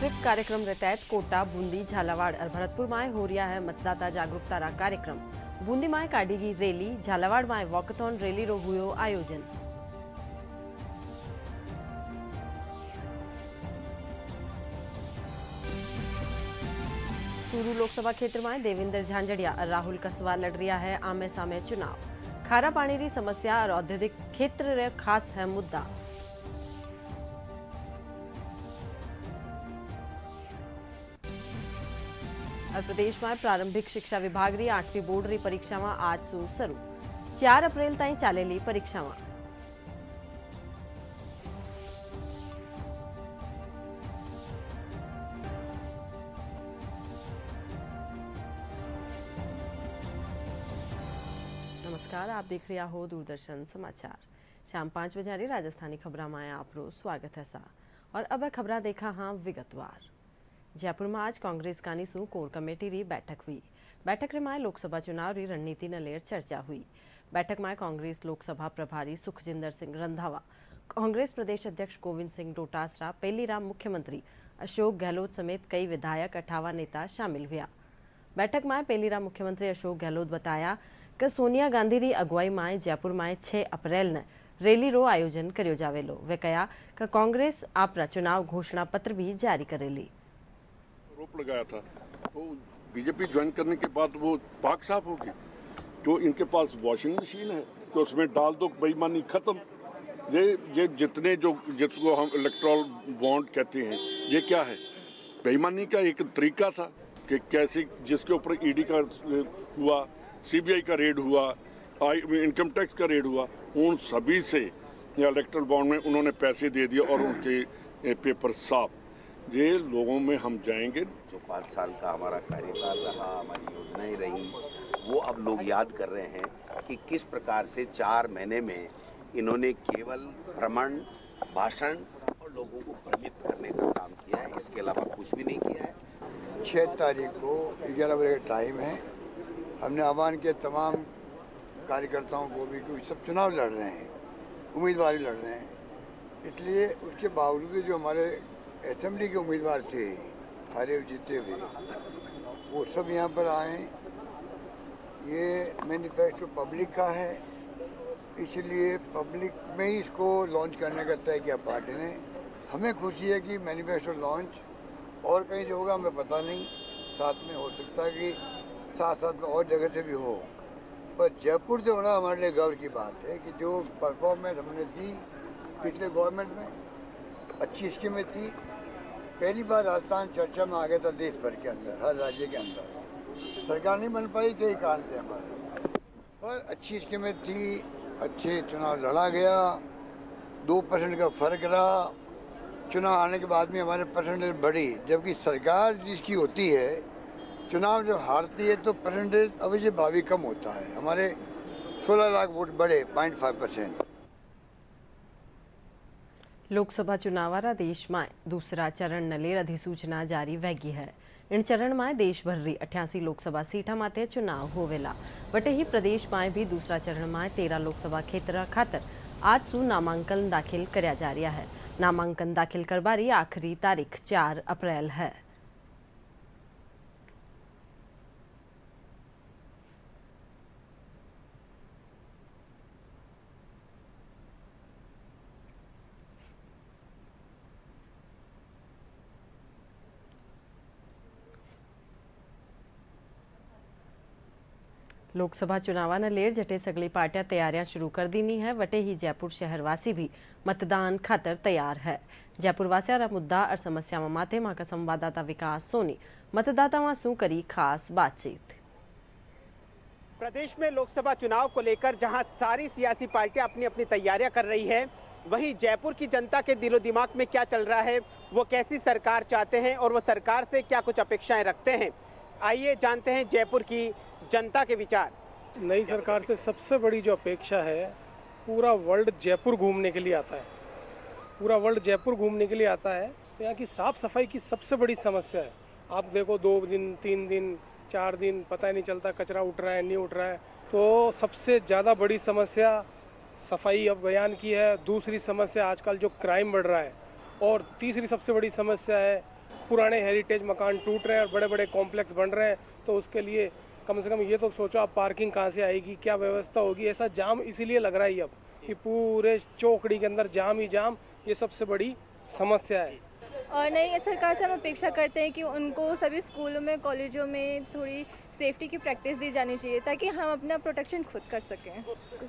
SVEEP कार्यक्रम के तहत कोटा, बूंदी, झालावाड़ और भरतपुर में हो रहा है मतदाता जागरूकता रा कार्यक्रम। बूंदी में काढ़ी रैली, झालावाड़ में वॉकथॉन रैली रो हुयो आयोजन। चूरू लोकसभा क्षेत्र में देवेंद्र झांझड़िया और राहुल कसवा लड़ रहा है आमे सामे चुनाव। खारा पानी की समस्या और औद्योगिक क्षेत्र रे खास है मुद्दा। और प्रदेश में प्रारंभिक शिक्षा विभाग री 8वीं बोर्ड री परीक्षा में आज सु शुरू। 4 अप्रैल ताई चालेली परीक्षा में। नमस्कार, आप देख रहे हो दूरदर्शन समाचार। शाम 5 बजे राजस्थानी खबर में आपरो स्वागत है सा। और अब खबर देखा हाँ विगतवार। जयपुर में आज कांग्रेस कानी सु कोर कमेटी री बैठक हुई। बैठक में लोकसभा चुनाव री रणनीति न लेर चर्चा हुई। बैठक में कांग्रेस लोकसभा प्रभारी सुखजिंदर सिंह रंधावा, कांग्रेस प्रदेश अध्यक्ष गोविंद सिंह डोटासरा, पेलीराम मुख्यमंत्री अशोक गहलोत समेत कई विधायक 58 नेता शामिल हुआ। बैठक में पेलीराम मुख्यमंत्री अशोक गहलोत बताया कि सोनिया गांधी री अगुवाई में जयपुर में 6 अप्रैल ने रैली रो आयोजन कर्यो जावेलो। वे कहा कि कांग्रेस आपरा चुनाव घोषणा पत्र भी जारी करेली। आरोप लगाया था वो बीजेपी ज्वाइन करने के बाद वो पाक साफ होगी। जो इनके पास वॉशिंग मशीन है तो उसमें डाल दो, बेईमानी खत्म। ये जितने जो जिसको हम इलेक्ट्रल बॉन्ड कहते हैं, ये क्या है? बेईमानी का एक तरीका था कि कैसे जिसके ऊपर ईडी का हुआ, सीबीआई का रेड हुआ, इनकम टैक्स का रेड हुआ, उन सभी से इलेक्ट्रल बॉन्ड में उन्होंने पैसे दे दिए और उनके पेपर साफ। ये लोगों में हम जाएंगे। जो 5 साल का हमारा कार्यकाल रहा, हमारी योजनाएं रही, वो अब लोग याद कर रहे हैं कि किस प्रकार से 4 महीने में इन्होंने केवल भ्रमण, भाषण और लोगों को भ्रमित करने का काम किया है। इसके अलावा कुछ भी नहीं किया है। 6 तारीख को 11 बजे का टाइम है। हमने आह्वान किया तमाम कार्यकर्ताओं को भी कि सब चुनाव लड़ रहे हैं, उम्मीदवार लड़ रहे हैं। इसलिए उसके बावजूद जो हमारे असेंबली के उम्मीदवार थे, हारे जीते हुए, वो सब यहाँ पर आए। ये मैनिफेस्टो पब्लिक का है, इसलिए पब्लिक में ही इसको लॉन्च करने का तय किया पार्टी ने। हमें खुशी है कि मैनिफेस्टो लॉन्च और कहीं जो होगा हमें पता नहीं, साथ में हो सकता है कि साथ में और जगह से भी हो, पर जयपुर से होना हमारे लिए गर्व की बात है कि जो परफॉर्मेंस हमने दी पिछले गवर्नमेंट में, अच्छी स्कीमें थी। पहली बार राजस्थान चर्चा में आ गया था देश भर के अंदर, हर राज्य के अंदर। सरकार नहीं बन पाई कई कारण थे हमारे, पर अच्छी स्कीमें थी, अच्छे चुनाव लड़ा गया। 2% का फर्क रहा। चुनाव आने के बाद में हमारे परसेंटेज बढ़ी, जबकि सरकार जिसकी होती है, चुनाव जब हारती है तो परसेंटेज अवश्य भावी कम होता है। हमारे 16 लाख वोट बढ़े, 0.5%। लोकसभा चुनाव वाला देश में दूसरा चरण न लेर अधिसूचना जारी वैगी है। इन चरण में देश भर री 88 लोकसभा सीटा माते चुनाव होवेला। बटे ही प्रदेश में भी दूसरा चरण में 13 लोकसभा क्षेत्र खातर आज सु नामांकन दाखिल करया जा रहा है। नामांकन दाखिल करवारी आखिरी तारीख 4 अप्रैल है। लोकसभा चुनाव न लेर जटे सगली पार्टियां तैयारियां शुरू कर दीनी है। वटे ही जयपुर शहरवासी भी मतदान खातर तैयार है। जयपुर वासिया मुद्दा और समस्या माथे मां का संवाददाता विकास सोनी मतदाताओं सु करी खास बातचीत। प्रदेश में लोकसभा चुनाव को लेकर जहां सारी सियासी पार्टियां अपनी अपनी तैयारियां कर रही है, वहीं जयपुर की जनता के दिलो दिमाग में क्या चल रहा है, वो कैसी सरकार चाहते हैं और वो सरकार से क्या कुछ अपेक्षाएं रखते हैं। आइए जानते हैं जयपुर की जनता के विचार। नई सरकार से सबसे बड़ी जो अपेक्षा है, पूरा वर्ल्ड जयपुर घूमने के लिए आता है। पूरा वर्ल्ड जयपुर घूमने के लिए आता है तो यहाँ की साफ सफाई की सबसे बड़ी समस्या है। आप देखो 2 दिन 3 दिन 4 दिन पता ही नहीं चलता कचरा उठ रहा है नहीं उठ रहा है। तो सबसे ज़्यादा बड़ी समस्या सफाई अभियान की है। दूसरी समस्या आजकल जो क्राइम बढ़ रहा है, और तीसरी सबसे बड़ी समस्या है पुराने हेरिटेज मकान टूट रहे हैं और बड़े बड़े कॉम्प्लेक्स बन रहे हैं, तो उसके लिए कम से कम ये तो सोचो आप पार्किंग कहाँ से आएगी, क्या व्यवस्था होगी। ऐसा जाम इसीलिए लग रहा है अब कि पूरे चौकड़ी के अंदर जाम ही जाम, ये सबसे बड़ी समस्या है। और नई सरकार से हम अपेक्षा करते हैं कि उनको सभी स्कूलों में कॉलेजों में थोड़ी सेफ्टी की प्रैक्टिस दी जानी चाहिए ताकि हम अपना प्रोटेक्शन खुद कर सकें।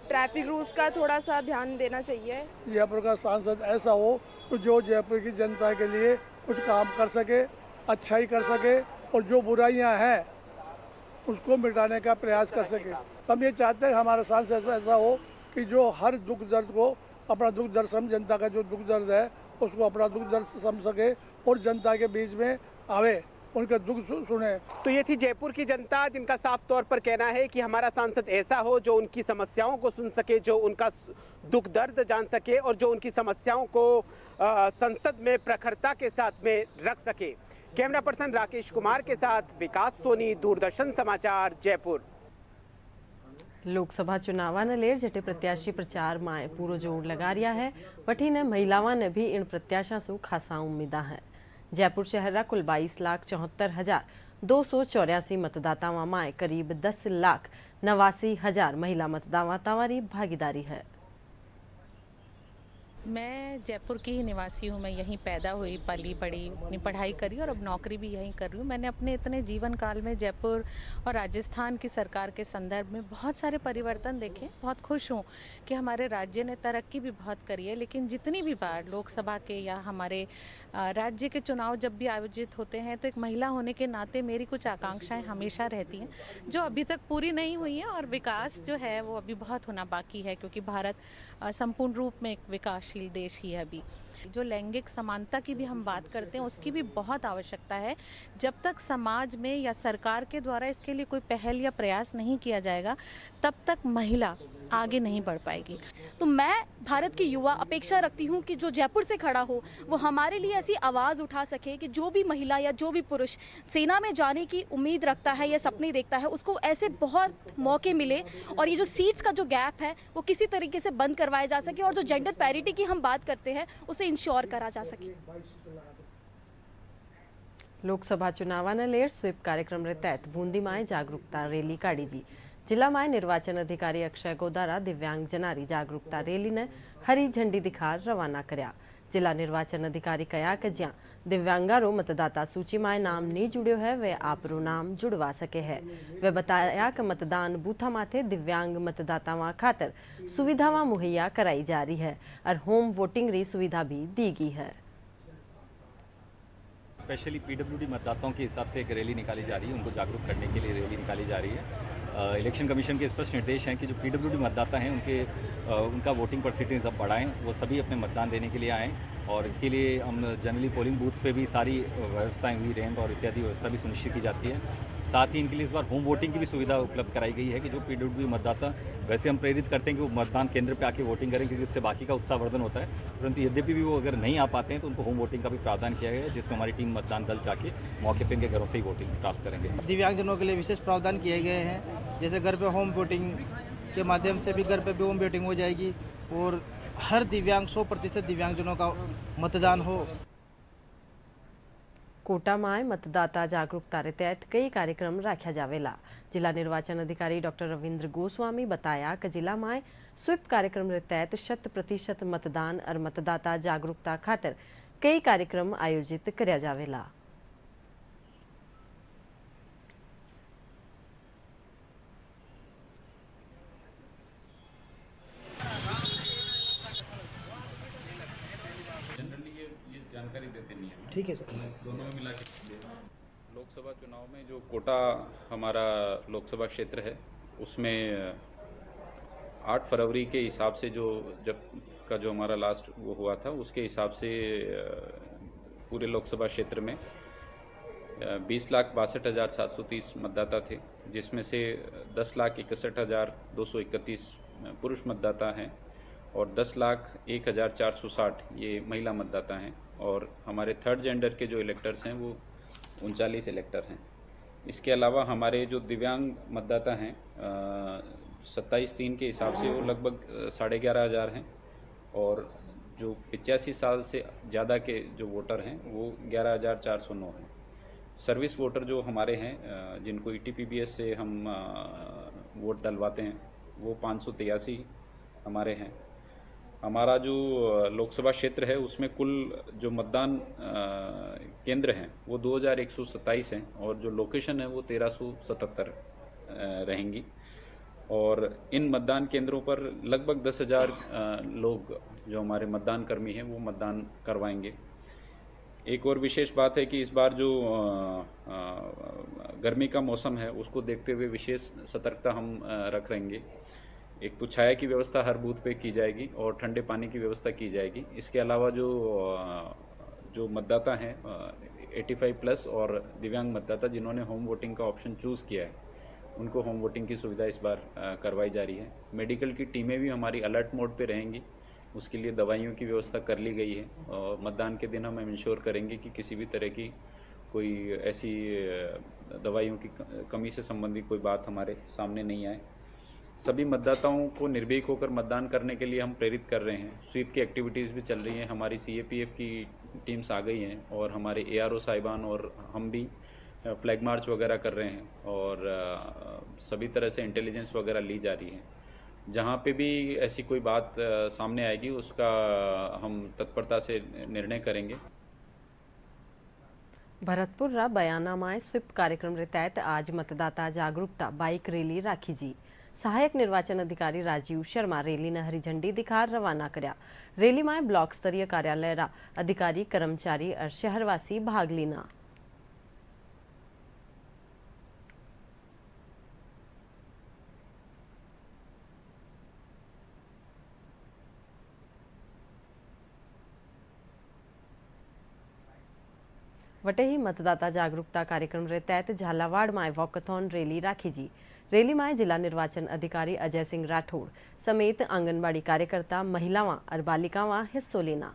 ट्रैफिक रूल्स का थोड़ा सा ध्यान देना चाहिए। जयपुर का सांसद ऐसा हो तो जो जयपुर की जनता के लिए कुछ काम कर सके, अच्छाई कर सके और जो बुराइयां हैं उसको मिटाने का प्रयास कर सके। हम ये चाहते हैं हमारा सांसद ऐसा हो कि जो हर दुख दर्द को अपना दुख दर्द समझ, जनता का जो दुख दर्द है उसको अपना दुख दर्द समझ सके और जनता के बीच में आवे, उनका दुख सुने। तो ये थी जयपुर की जनता जिनका साफ तौर पर कहना है कि हमारा सांसद ऐसा हो जो उनकी समस्याओं को सुन सके, जो उनका दुख दर्द जान सके और जो उनकी समस्याओं को संसद में प्रखरता के साथ में रख सके। कैमरा पर्सन राकेश कुमार के साथ विकास सोनी, दूरदर्शन समाचार, जयपुर। लोकसभा चुनावाने लेर जटे प्रत्याशी प्रचार में पूरो जोर लगा रहा है, वठीने महिलाओं ने भी इन प्रत्याशा से खासा उम्मीदा है। जयपुर शहर कुल 22,74,284 मतदाताओं में करीब 10,89,000 महिला मतदाताओं की भागीदारी है। मैं जयपुर की ही निवासी हूँ। मैं यहीं पैदा हुई, पली बड़ी, अपनी पढ़ाई करी और अब नौकरी भी यहीं कर रही हूँ। मैंने अपने इतने जीवन काल में जयपुर और राजस्थान की सरकार के संदर्भ में बहुत सारे परिवर्तन देखे। बहुत खुश हूँ कि हमारे राज्य ने तरक्की भी बहुत करी है, लेकिन जितनी भी बार लोकसभा के या हमारे राज्य के चुनाव जब भी आयोजित होते हैं तो एक महिला होने के नाते मेरी कुछ आकांक्षाएं हमेशा रहती हैं जो अभी तक पूरी नहीं हुई हैं, और विकास जो है वो अभी बहुत होना बाकी है, क्योंकि भारत संपूर्ण रूप में एक विकासशील देश ही है। अभी जो लैंगिक समानता की भी हम बात करते हैं उसकी भी बहुत आवश्यकता है। जब तक समाज में या सरकार के द्वारा इसके लिए कोई पहल या प्रयास नहीं किया जाएगा तब तक महिला आगे नहीं बढ़ पाएगी। तो मैं भारत की युवा अपेक्षा रखती हूँ कि जो जयपुर से खड़ा हो वो हमारे लिए ऐसी आवाज़ उठा सके कि जो भी महिला या जो भी पुरुष सेना में जाने की उम्मीद रखता है या सपने देखता है उसको ऐसे बहुत मौके मिले और ये जो सीट्स का जो गैप है वो किसी तरीके से बंद करवाया जा सके और जो जेंडर पैरिटी की हम बात करते हैं उसे इंश्योर करा जा सके। लोकसभा चुनावाने लेर स्वीप कार्यक्रम रे तहत बूंदी में जागरूकता रैली काढ़ी जी। जिला में निर्वाचन अधिकारी अक्षय गोदारा दिव्यांग जनारी जागरूकता रैली ने हरी झंडी दिखा रवाना कर्या। जिला निर्वाचन अधिकारी कहा कि ज्यां दिव्यांगारो मतदाता सूची में नाम नहीं जुड़ो है वे आपरो नाम जुड़वा सके है। वे बताया कि मतदान बूथा माथे दिव्यांग मतदाताओं खातर सुविधावां मुहैया कराई जा रही है और होम वोटिंग री सुविधा भी दी गई है। स्पेशली पीडब्ल्यूडी मतदाताओं के हिसाब से एक रैली निकाली जा रही है, उनको जागरूक करने के लिए रैली निकाली जा रही है। इलेक्शन कमीशन के स्पष्ट निर्देश हैं कि जो पीडब्ल्यूडी मतदाता हैं उनका वोटिंग परसेंटेज अब बढ़ाएं, वो सभी अपने मतदान देने के लिए आएँ, और इसके लिए हम जनरली पोलिंग बूथ पे भी सारी व्यवस्थाएं हुई, रैंप और इत्यादि व्यवस्था भी सुनिश्चित की जाती है। साथ ही इनके लिए इस बार होम वोटिंग की भी सुविधा उपलब्ध कराई गई है कि जो पीडब्ल्यूडी मतदाता, वैसे हम प्रेरित करते हैं कि वो मतदान केंद्र पे आके वोटिंग करें क्योंकि इससे बाकी का उत्साहवर्धन होता है, परंतु यद्यपि भी वो अगर नहीं आ पाते हैं तो उनको होम वोटिंग का भी प्रावधान किया गया है, जिसमें हमारी टीम मतदान दल जाके मौके पर इनके घरों से ही वोटिंग प्राप्त करेंगे। दिव्यांगजनों के लिए विशेष प्रावधान किए गए हैं, जैसे घर पे होम वोटिंग के माध्यम से भी घर पे भी होम वोटिंग हो जाएगी और हर दिव्यांग 100% दिव्यांगजनों का मतदान हो। कोटा में मतदाता जागरूकता रे तहत कई कार्यक्रम रखा जावेला। जिला निर्वाचन अधिकारी डॉक्टर रविंद्र गोस्वामी बताया कि जिला में स्वीप कार्यक्रम रे तहत 100% मतदान और मतदाता जागरूकता खातर कई कार्यक्रम आयोजित कर्या जावेला। जानकारी देते नहीं है। ठीक है सर। दोनों में मिला के लोकसभा चुनाव में जो कोटा हमारा लोकसभा क्षेत्र है उसमें 8 फरवरी के हिसाब से जब जो हमारा लास्ट वो हुआ था उसके हिसाब से पूरे लोकसभा क्षेत्र में 20,62,730 मतदाता थे, जिसमें से 10,61,231 पुरुष मतदाता हैं और 10,01,460 ये महिला मतदाता हैं, और हमारे थर्ड जेंडर के जो इलेक्टर्स हैं वो 39 इलेक्टर हैं। इसके अलावा हमारे जो दिव्यांग मतदाता हैं 27/3 के हिसाब से वो लगभग 11,500 हैं, और जो 85 साल से ज़्यादा के जो वोटर हैं वो 11,409 हैं। सर्विस वोटर जो हमारे हैं जिनको ETPBS से हम वोट डलवाते हैं वो 583 हमारे हैं। हमारा जो लोकसभा क्षेत्र है उसमें कुल जो मतदान केंद्र हैं वो 2127 हैं और जो लोकेशन है वो 1377 रहेंगी और इन मतदान केंद्रों पर लगभग 10,000 लोग जो हमारे मतदान कर्मी हैं वो मतदान करवाएंगे। एक और विशेष बात है कि इस बार जो गर्मी का मौसम है उसको देखते हुए विशेष सतर्कता हम रख रहेंगे। एक तो छाया की व्यवस्था हर बूथ पे की जाएगी और ठंडे पानी की व्यवस्था की जाएगी। इसके अलावा जो मतदाता हैं 85+ और दिव्यांग मतदाता जिन्होंने होम वोटिंग का ऑप्शन चूज़ किया है उनको होम वोटिंग की सुविधा इस बार करवाई जा रही है। मेडिकल की टीमें भी हमारी अलर्ट मोड पे रहेंगी, उसके लिए दवाइयों की व्यवस्था कर ली गई है और मतदान के दिन हम इंश्योर करेंगे कि किसी भी तरह की कोई ऐसी दवाइयों की कमी से संबंधित कोई बात हमारे सामने नहीं आए। सभी मतदाताओं को निर्भीक होकर मतदान करने के लिए हम प्रेरित कर रहे हैं। स्वीप की एक्टिविटीज़ भी चल रही हैं, हमारी CAPF की टीम्स आ गई हैं और हमारे ARO साहिबान और हम भी फ्लैग मार्च वगैरह कर रहे हैं और सभी तरह से इंटेलिजेंस वगैरह ली जा रही है। जहाँ पे भी ऐसी कोई बात सामने आएगी उसका हम तत्परता से निर्णय करेंगे। भरतपुर रा बयाना में स्वीप कार्यक्रम रे तहत आज मतदाता जागरूकता बाइक रैली राखी जी। सहायक निर्वाचन अधिकारी राजीव शर्मा रैली ने हरी झंडी दिखा रवाना कर्या। रैली में ब्लॉक स्तरीय कार्यालय रा अधिकारी कर्मचारी और शहरवासी भाग लीना। वटे ही मतदाता जागरूकता कार्यक्रम रे तहत झालावाड़ में वॉकथॉन रैली राखी जी। रैली में जिला निर्वाचन अधिकारी अजय सिंह राठौड़ समेत आंगनबाड़ी कार्यकर्ता महिलावां और बालिकावां हिस्सों लेना।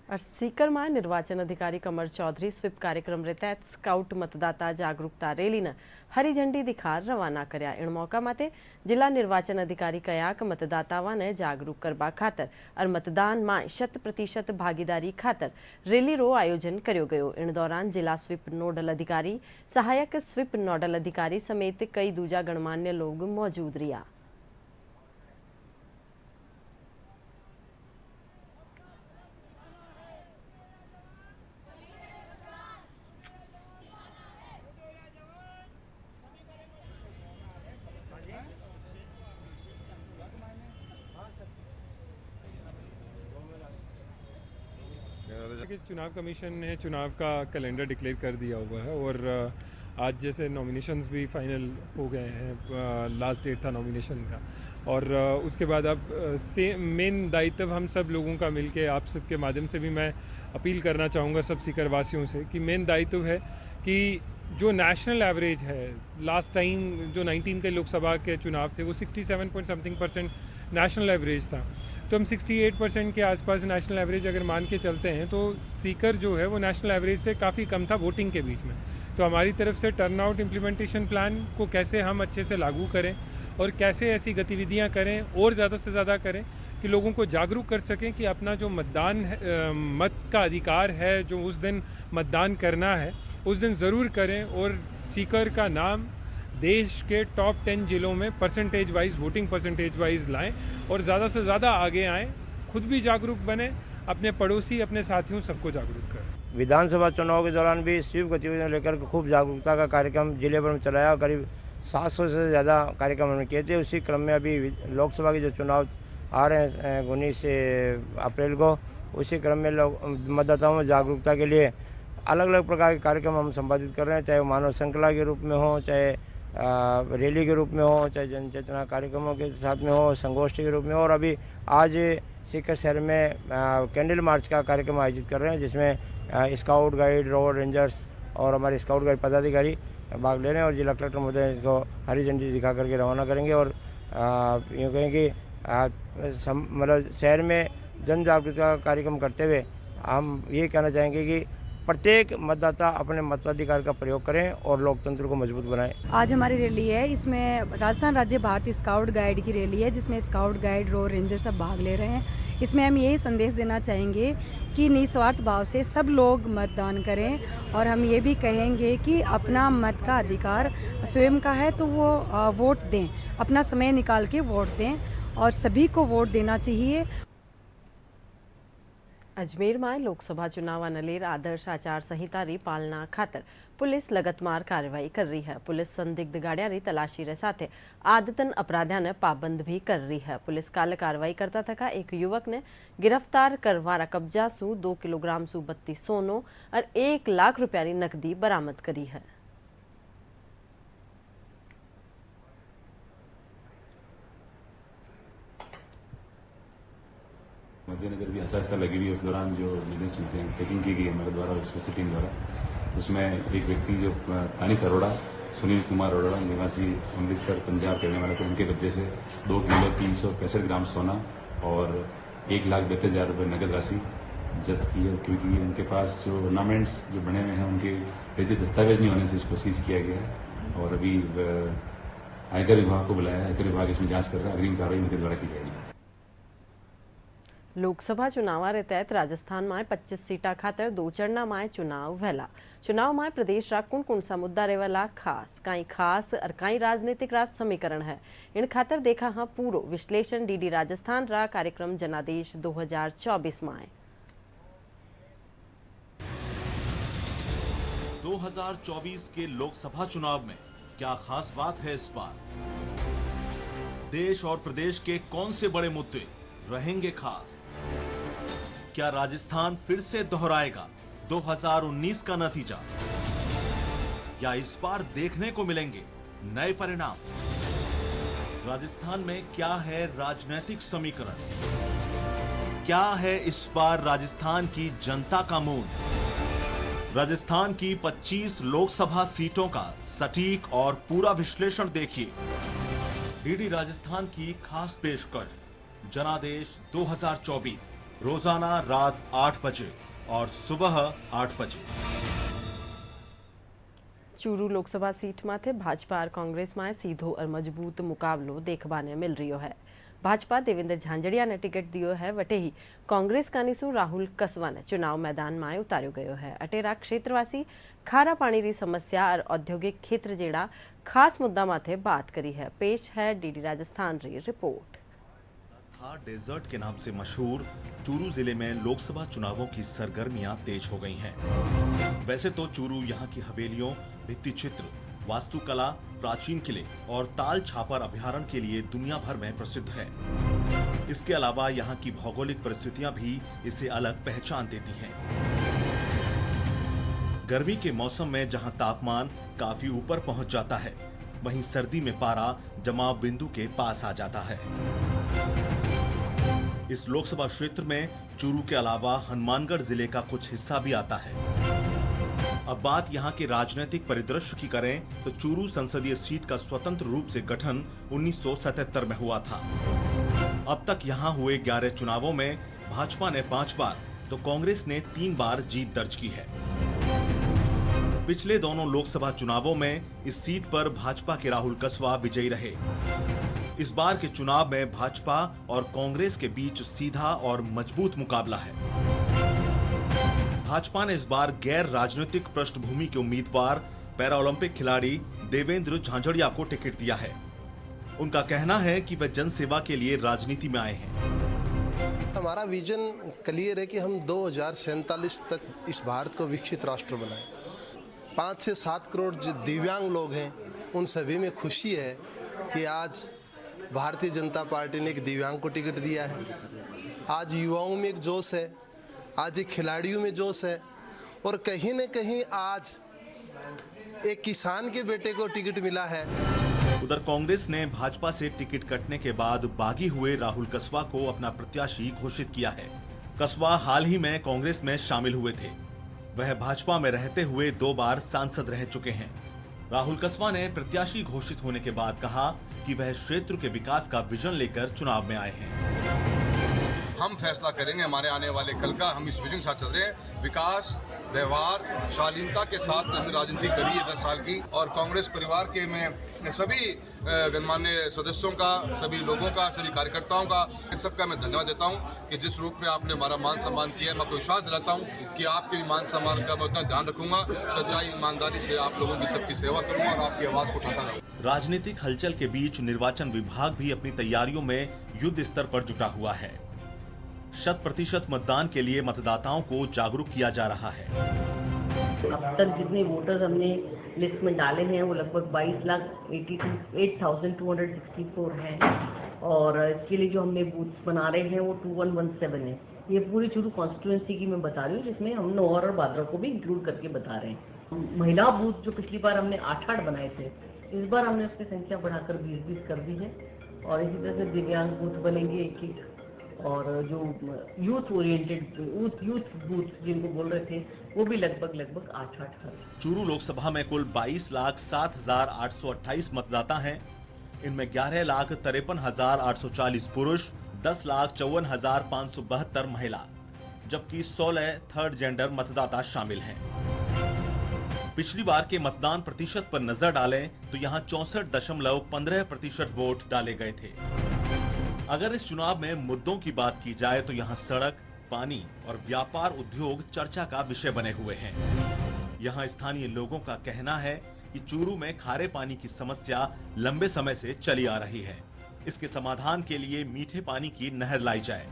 और सीकर में निर्वाचन अधिकारी कमर चौधरी स्वीप कार्यक्रम रे तहत स्काउट मतदाता जागरूकता रैली ने हरी झंडी दिखा रवाना कर्या। इन मौका माते जिला निर्वाचन अधिकारी कया कि मतदाताओं ने जागरूक करवा खातर और मतदान में 100% भागीदारी खातर रैली रो आयोजन कर्यो गयो। इन दौरान जिला स्वीप नोडल अधिकारी, सहायक स्वीप नोडल अधिकारी समेत कई दूजा गणमान्य लोग मौजूद रिया। कि चुनाव कमीशन ने चुनाव का कैलेंडर डिक्लेयर कर दिया हुआ है और आज जैसे नॉमिनेशंस भी फाइनल हो गए हैं, लास्ट डेट था नॉमिनेशन का और उसके बाद अब मेन दायित्व हम सब लोगों का मिलके आप सबके माध्यम से भी मैं अपील करना चाहूँगा सब सीकरवासियों से कि मेन दायित्व है कि जो नेशनल एवरेज है, लास्ट टाइम जो 19 के लोकसभा के चुनाव थे वो 67% नेशनल एवरेज था, तो हम 68% के आसपास नेशनल एवरेज अगर मान के चलते हैं तो सीकर जो है वो नेशनल एवरेज से काफ़ी कम था वोटिंग के बीच में। तो हमारी तरफ से टर्नआउट इम्प्लीमेंटेशन प्लान को कैसे हम अच्छे से लागू करें और कैसे ऐसी गतिविधियां करें और ज़्यादा से ज़्यादा करें कि लोगों को जागरूक कर सकें कि अपना जो मतदान मत का अधिकार है, जो उस दिन मतदान करना है उस दिन ज़रूर करें और सीकर का नाम देश के टॉप 10 जिलों में percentage wise, voting percentage wise लाएं और ज़्यादा से ज़्यादा आगे आएं, खुद भी जागरूक बने, अपने पड़ोसी, अपने साथियों सबको जागरूक करें। विधानसभा चुनाव के दौरान भी स्वीप गतिविधियों लेकर खूब जागरूकता का कार्यक्रम जिले भर में चलाया। करीब 700 से ज़्यादा कार्यक्रम हमने किए थे। उसी क्रम में अभी लोकसभा के जो चुनाव आ रहे हैं 19 अप्रैल को, उसी क्रम में लोग मतदाताओं में जागरूकता के लिए अलग अलग प्रकार के कार्यक्रम हम संपादित कर रहे हैं, चाहे वो मानव श्रृंखला के रूप में हो, चाहे रैली के रूप में हो, चाहे जन चेतना कार्यक्रमों के साथ में हो, संगोष्ठी के रूप में हो। और अभी आज सीकर शहर में कैंडल मार्च का कार्यक्रम आयोजित कर रहे हैं जिसमें स्काउट गाइड, रोड रेंजर्स और हमारे स्काउट गाइड पदाधिकारी भाग ले रहे हैं और जिला कलेक्टर महोदय इसको हरी झंडी दिखा करके रवाना करेंगे। और यूँ कहें कि मतलब शहर में जन जागरूकता का कार्यक्रम करते हुए हम ये कहना चाहेंगे कि प्रत्येक मतदाता अपने मताधिकार का प्रयोग करें और लोकतंत्र को मजबूत बनाएं। आज हमारी रैली है, इसमें राजस्थान राज्य भारतीय स्काउट गाइड की रैली है, जिसमें स्काउट गाइड, रो रेंजर सब भाग ले रहे हैं। इसमें हम यही संदेश देना चाहेंगे कि निस्वार्थ भाव से सब लोग मतदान करें और हम ये भी कहेंगे कि अपना मत का अधिकार स्वयं का है तो वो वोट दें, अपना समय निकाल के वोट दें और सभी को वोट देना चाहिए। અજમેરમાં લોકસભા ચુનાવને લઈ આદર્શ આચાર સંહિતાની પાલના ખાતર પોલીસ લગતમાર કાર્યવાહી કરી રહી है। पुलिस संदिग्ध गाड़ियां तलाशी रे साथ आदतन अपराधियों ने पाबंद भी कर रही है। पुलिस काल कार्रवाई करता थका एक युवक ने गिरफ्तार करवारा कब्जा सु 2 किलोग्राम सु 32 सोनो और 1 लाख रुपया की नकदी बरामद करी है। मद्देनजर भी हसासा लगी हुई उस दौरान जो चेकिंग की गई हमारे द्वारा स्पेशल टीम द्वारा, उसमें एक व्यक्ति जो तानिश अरोड़ा, सुनील कुमार अरोड़ा निवासी अमृतसर पंजाब रहने वाला थे, उनके कब्जे से 2 किलो 365 ग्राम सोना और 1,32,000 रुपये नगद राशि जब्त की है, क्योंकि उनके पास जो ऑर्नामेंट्स जो बने हुए हैं उनके वैध दस्तावेज नहीं होने से इसको सीज किया गया है और अभी आयकर विभाग को बुलाया है। आयकर विभाग इसमें जाँच कर रहा है, अग्रिम कार्रवाई उनके द्वारा की जाएगी। लोकसभा चुनाव तहत राजस्थान में 25 सीटा खातर 2 चरणा में चुनाव वहेला। चुनाव में प्रदेश रा कुण सा मुद्दा रहेला खास और कई राजनीतिक समीकरण है। इन खातर देखा हाँ पूरो विश्लेषण डीडी राजस्थान रा कार्यक्रम जनादेश 2024 में। 2024 के लोकसभा चुनाव में क्या खास बात है इस बार? देश और प्रदेश के कौन से बड़े मुद्दे रहेंगे खास? क्या राजस्थान फिर से दोहराएगा 2019 का नतीजा, या इस बार देखने को मिलेंगे नए परिणाम? राजस्थान में क्या है राजनीतिक समीकरण? क्या है इस बार राजस्थान की जनता का मूड? राजस्थान की 25 लोकसभा सीटों का सटीक और पूरा विश्लेषण देखिए डीडी राजस्थान की खास पेशकश जनादेश 2024, रोजाना रात 8 बजे और सुबह 8 बजे। चूरू लोकसभा सीट में भाजपा और कांग्रेस में सीधो और मजबूत मुकाबलो देखने मिल रही है। भाजपा देवेंद्र झांझड़िया ने टिकट दियो है, वटे ही कांग्रेस कानीसु राहुल कसवा ने चुनाव मैदान में उतार्यो गयो है। अटेरा क्षेत्रवासी खारा पानी की समस्या और औद्योगिक क्षेत्र जेड़ा खास मुद्दा माथे बात करी है। पेश है डीडी राजस्थान री रिपोर्ट। डेजर्ट के नाम से मशहूर चूरू जिले में लोकसभा चुनावों की सरगर्मियां तेज हो गई हैं। वैसे तो चूरू यहां की हवेलियों, भित्ति चित्र, वास्तुकला, प्राचीन किले और ताल छापर अभ्यारण्य के लिए दुनिया भर में प्रसिद्ध है। इसके अलावा यहां की भौगोलिक परिस्थितियां भी इसे अलग पहचान देती हैं। गर्मी के मौसम में जहां तापमान काफी ऊपर पहुंच जाता है, वहीं सर्दी में पारा जमाव बिंदु के पास आ जाता है। इस लोकसभा क्षेत्र में चूरू के अलावा हनुमानगढ़ जिले का कुछ हिस्सा भी आता है। अब बात यहाँ के राजनीतिक परिदृश्य की करें तो चूरू संसदीय सीट का स्वतंत्र रूप से गठन 1977 में हुआ था। अब तक यहाँ हुए 11 चुनावों में भाजपा ने 5 बार तो कांग्रेस ने 3 बार जीत दर्ज की है। पिछले दोनों लोकसभा चुनावों में इस सीट पर भाजपा के राहुल कसवा विजयी रहे। इस बार के चुनाव में भाजपा और कांग्रेस के बीच सीधा और मजबूत मुकाबला है। भाजपा ने इस बार गैर राजनीतिक पृष्ठभूमि के उम्मीदवार पैरा ओलंपिक खिलाड़ी देवेंद्र झांझड़िया को टिकट दिया है। उनका कहना है कि वे जनसेवा के लिए राजनीति में आए हैं। हमारा विजन क्लियर है कि हम 2047 तक इस भारत को विकसित राष्ट्र बनाएं। 5 से 7 करोड़ जो दिव्यांग लोग हैं, उन सभी में खुशी है कि आज भारतीय जनता पार्टी ने एक दिव्यांग को टिकट दिया है। आज युवाओं में एक जोश है, आज एक खिलाड़ियों में जोश है और कहीं न कहीं आज एक किसान के बेटे को टिकट मिला है। उधर कांग्रेस ने भाजपा से टिकट कटने के बाद बागी हुए राहुल कसवा को अपना प्रत्याशी घोषित किया है। कसवा हाल ही में कांग्रेस में शामिल हुए थे। वह भाजपा में रहते हुए 2 बार सांसद रह चुके हैं। राहुल कसवा ने प्रत्याशी घोषित होने के बाद कहा कि वह क्षेत्र के विकास का विजन लेकर चुनाव में आए हैं। हम फैसला करेंगे हमारे आने वाले कल का। हम इस विजन के साथ चल रहे हैं। विकास, व्यवहार, शालीनता के साथ हमने राजनीति करी है 10 साल की, और कांग्रेस परिवार के मैं सभी गणमान्य सदस्यों का, सभी लोगों का, सभी कार्यकर्ताओं का, सबका मैं धन्यवाद देता हूं कि जिस रूप में आपने हमारा मान सम्मान किया है। मैं विश्वास दिलाता हूं कि आपके भी मान सम्मान का मैं उतना ध्यान रखूंगा। सच्चाई, ईमानदारी से आप लोगों की सबकी सेवा करूंगा और आपकी आवाज को उठाता रहूंगा। राजनीतिक हलचल के बीच निर्वाचन विभाग भी अपनी तैयारियों में युद्ध स्तर पर जुटा हुआ है। 100% मतदान के लिए मतदाताओं को जागरूक किया जा रहा है। अब तक जितने वोटर्स हमने लिस्ट में डाले हैं वो लगभग 22,82,264 हैं, और इसके लिए जो हमने बूथ्स बना रहे हैं वो 2117 है। ये पूरी चूरू कॉन्स्टिट्यूएंसी की मैं बता रही हूँ, जिसमें हम नौर और बादरा को भी इंक्लूड करके बता रहे हैं। महिला बूथ जो पिछली बार हमने 8-8 बनाए थे, इस बार हमने उसकी संख्या बढ़ाकर 20-20 कर दी है, और इसी तरह से दिव्यांग बूथ बनेंगे 1-1, और जो यूथ ओरिएंटेड यूथ बूथ जिनको बोल रहे थे वो भी लगभग 8-8 है। चूरू लोकसभा में कुल 22,07,828 मतदाता हैं। इनमें 11,53,840 पुरुष, 10,54,572 महिला, जबकि 16 थर्ड जेंडर मतदाता शामिल हैं। पिछली बार के मतदान प्रतिशत पर नजर डालें तो यहां 64.15% वोट डाले गए थे। अगर इस चुनाव में मुद्दों की बात की जाए तो यहाँ सड़क, पानी और व्यापार उद्योग चर्चा का विषय बने हुए हैं। यहाँ स्थानीय लोगों का कहना है कि चूरू में खारे पानी की समस्या लंबे समय से चली आ रही है। इसके समाधान के लिए मीठे पानी की नहर लाई जाए।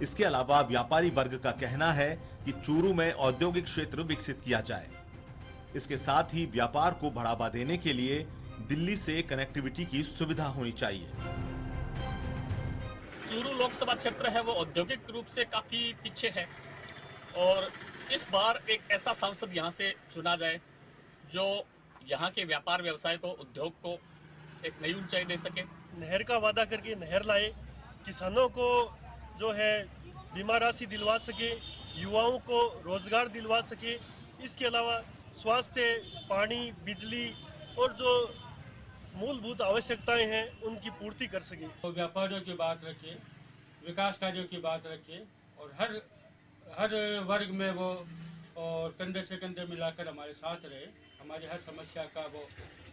इसके अलावा व्यापारी वर्ग का कहना है कि चूरू में औद्योगिक क्षेत्र विकसित किया जाए। इसके साथ ही व्यापार को बढ़ावा देने के लिए दिल्ली से कनेक्टिविटी की सुविधा होनी चाहिए। चूरू लोकसभा क्षेत्र है वो औद्योगिक रूप से काफ़ी पीछे है, और इस बार एक ऐसा सांसद यहाँ से चुना जाए जो यहाँ के व्यापार व्यवसाय को, उद्योग को एक नई ऊंचाई दे सके। नहर का वादा करके नहर लाए, किसानों को जो है बीमा राशि दिलवा सके, युवाओं को रोजगार दिलवा सके। इसके अलावा स्वास्थ्य, पानी, बिजली और जो मूलभूत आवश्यकताएं हैं उनकी पूर्ति कर सके। तो व्यापारियों की बात रखे, विकास कार्यों की बात रखे, और हर वर्ग में वो और कंधे से कंधे मिलाकर हमारे साथ रहे, हमारी हर समस्या का वो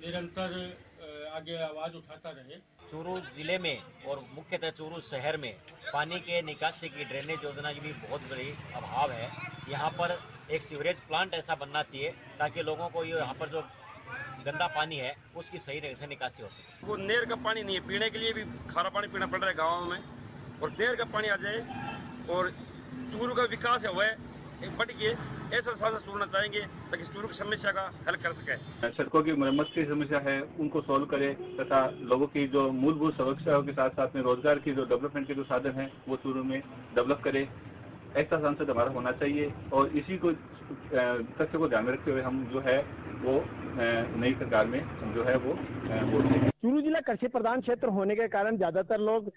निरंतर आगे आवाज़ उठाता रहे। चूरू जिले में और मुख्यतः चूरू शहर में पानी के निकासी की ड्रेनेज योजना की भी बहुत बड़ी अभाव है। यहाँ पर एक सीवरेज प्लांट ऐसा बनना चाहिए ताकि लोगों को ये यहाँ पर जो गंदा पानी है उसकी सही ढंग से निकासी हो सके। वो नहर का पानी नहीं है, पीने के लिए भी खारा पानी पीना पड़ रहा है गाँव में, और नहर का पानी आ जाए और चूरू का विकास है वह बढ़ के ऐसा साधन चुनना चाहेंगे ताकि चूरू की समस्या का हल कर सके। सड़कों की मरम्मत की समस्या है उनको सॉल्व करे, तथा लोगों की जो मूलभूत समस्याओं के साथ साथ में रोजगार की जो डेवलपमेंट के जो साधन है वो चूरू में डेवलप करे। ऐसा सांसद हमारा होना चाहिए, और इसी को तथ्य को ध्यान में रखते हुए हम जो है वो नई सरकार में जो है वो वोट देंगे। चूरू जिला कृषि प्रधान क्षेत्र होने के कारण ज्यादातर लोग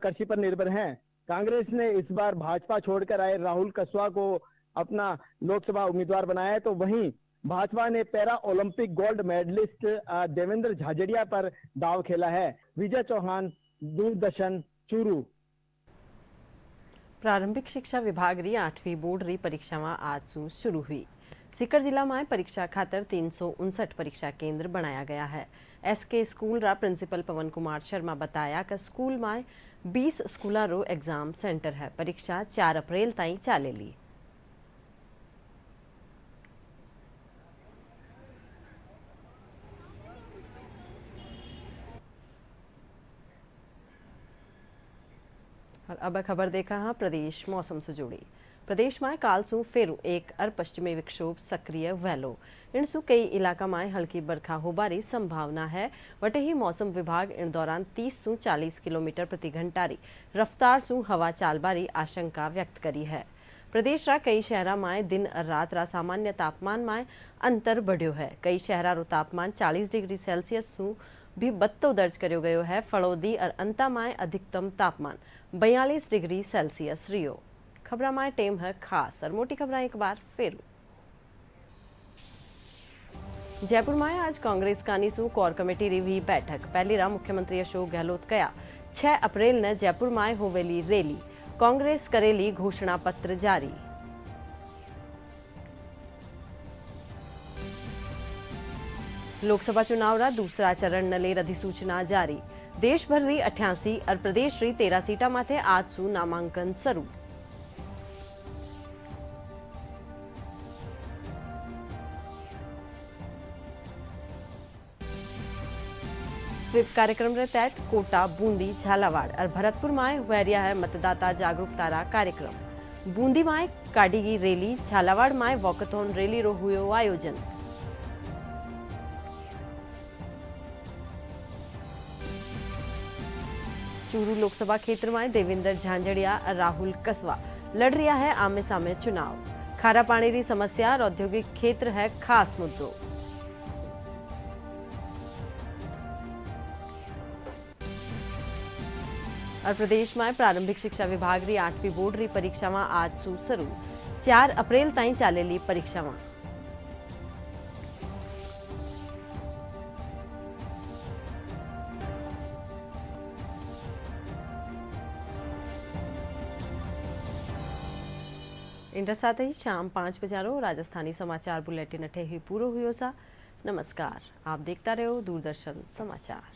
कृषि पर निर्भर हैं। कांग्रेस ने इस बार भाजपा छोड़कर आए राहुल कसवा को अपना लोकसभा उम्मीदवार बनाया है, तो वहीं भाजपा ने para Olympic gold medalist Devendra Jhajharia पर दाव खेला है। विजय चौहान, दूरदर्शन, चूरू। प्रारंभिक शिक्षा विभाग री 8वीं बोर्ड री परीक्षा में आज से शुरू हुई। सीकर जिला में परीक्षा खातर 359 परीक्षा केंद्र बनाया गया है। एसके स्कूल रा प्रिंसिपल पवन कुमार शर्मा बताया कि स्कूल में 20 स्कूला रो एग्जाम सेंटर है। परीक्षा 4 अप्रैल ताई चालेली। और अब खबर देखा हाँ प्रदेश मौसम से जुड़ी। प्रदेश में काल सू फिर एक अर पश्चिमी विक्षोभ सक्रिय वैलो इनसू कई इलाका में हल्की बरखा होबारी संभावना है। वटे ही मौसम विभाग इन दौरान 30 से 40 किलोमीटर प्रति घंटा री रफ्तार सू हवा चालबारी आशंका व्यक्त करी है। प्रदेश रा कई शहरा में दिन और रात रा सामान्य तापमान में अंतर बढ़्यो है। कई शहरा रो तापमान 40 डिग्री सेल्सियस सू भी बत्तो दर्ज करो गयो है। फड़ौदी और अंता में अधिकतम तापमान 42 डिग्री सेल्सियस रियो। खबरा में टेम है खास और मोटी खबरें एक बार फिर। जयपुर में आज कांग्रेस कानीसू कोर कमेटी री हुई बैठक। पहली रा मुख्यमंत्री अशोक गहलोत कया 6 अप्रैल ने जयपुर में होवेली रैली, कांग्रेस करेली घोषणा पत्र जारी। लोकसभा चुनाव रा दूसरा चरण ने लेर अधिसूचना जारी। देश भर री 88 और प्रदेश री 13 सीटा माथे आज सु नामांकन शुरू। स्वीप कार्यक्रम के तहत कोटा, बूंदी, झालावाड़ और भरतपुर में हुआ है मतदाता जागरूकता रा कार्यक्रम। बूंदी में काढ़ी रैली, झालावाड़ में वॉकथॉन रैली रो हुयो आयोजन। चूरू लोकसभा क्षेत्र में देवेंद्र झांझड़िया और राहुल कसवा लड़ रहा है आमे सामे चुनाव। खारा पानी की समस्या और औद्योगिक क्षेत्र है खास मुद्दों। और प्रदेश में प्रारंभिक शिक्षा विभाग री 8वीं बोर्ड री परीक्षा में आज सु शुरू। 4 अप्रैल ताई चालेली परीक्षा में। इनके साथ ही शाम 5 बजे राजस्थानी समाचार बुलेटिन अठे ही पूरो हुयो सा। नमस्कार, आप देखता रहो दूरदर्शन समाचार।